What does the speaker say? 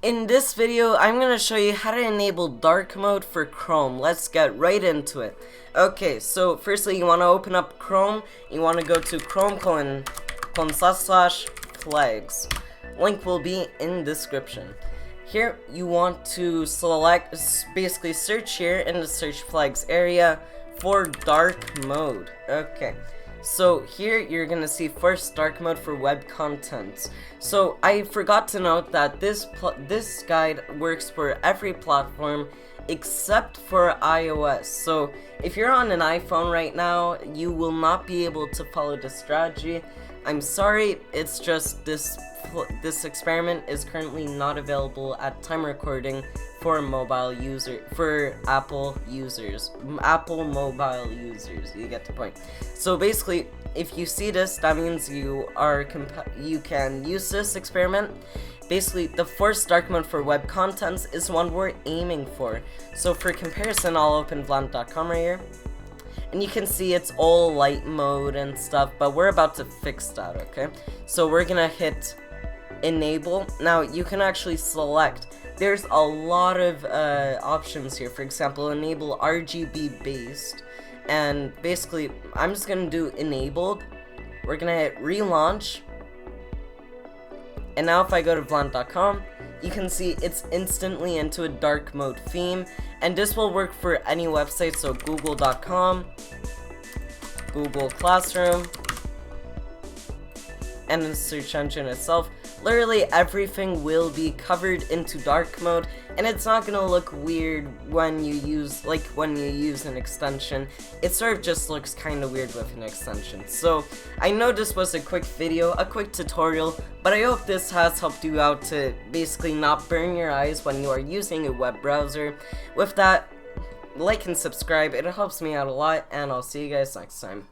In this video, I'm going to show you how to enable dark mode for Chrome. Let's get right into it. Okay, so firstly you want to open up Chrome. You want to go to chrome://flags. Link will be in description. Here you want to select, basically search here in the search flags area for dark mode. Okay. So here you're gonna see first dark mode for web content. So I forgot to note that this guide works for every platform except for iOS. So if you're on an iPhone right now, you will not be able to follow this strategy. I'm sorry, it's just this experiment is currently not available at time recording for Apple mobile users. You get the point. So basically, if you see this, that means you can use this experiment. Basically, the first dark mode for web contents is one we're aiming for. So for comparison, I'll open Vlant.com right here. And you can see it's all light mode and stuff, but we're about to fix that, okay? So we're gonna hit enable. Now you can actually select. There's a lot of options here. For example, enable RGB based, and basically I'm just gonna do enabled. We're gonna hit relaunch, and now if I go to Vlant.com, you can see it's instantly into a dark mode theme, and this will work for any website. So Google.com, Google Classroom, and the search engine itself. Literally everything will be covered into dark mode, and it's not gonna look weird when you use an extension. It sort of just looks kind of weird with an extension. So I know this was a quick video, a quick tutorial, but I hope this has helped you out to basically not burn your eyes when you are using a web browser. With that, like and subscribe, it helps me out a lot, and I'll see you guys next time.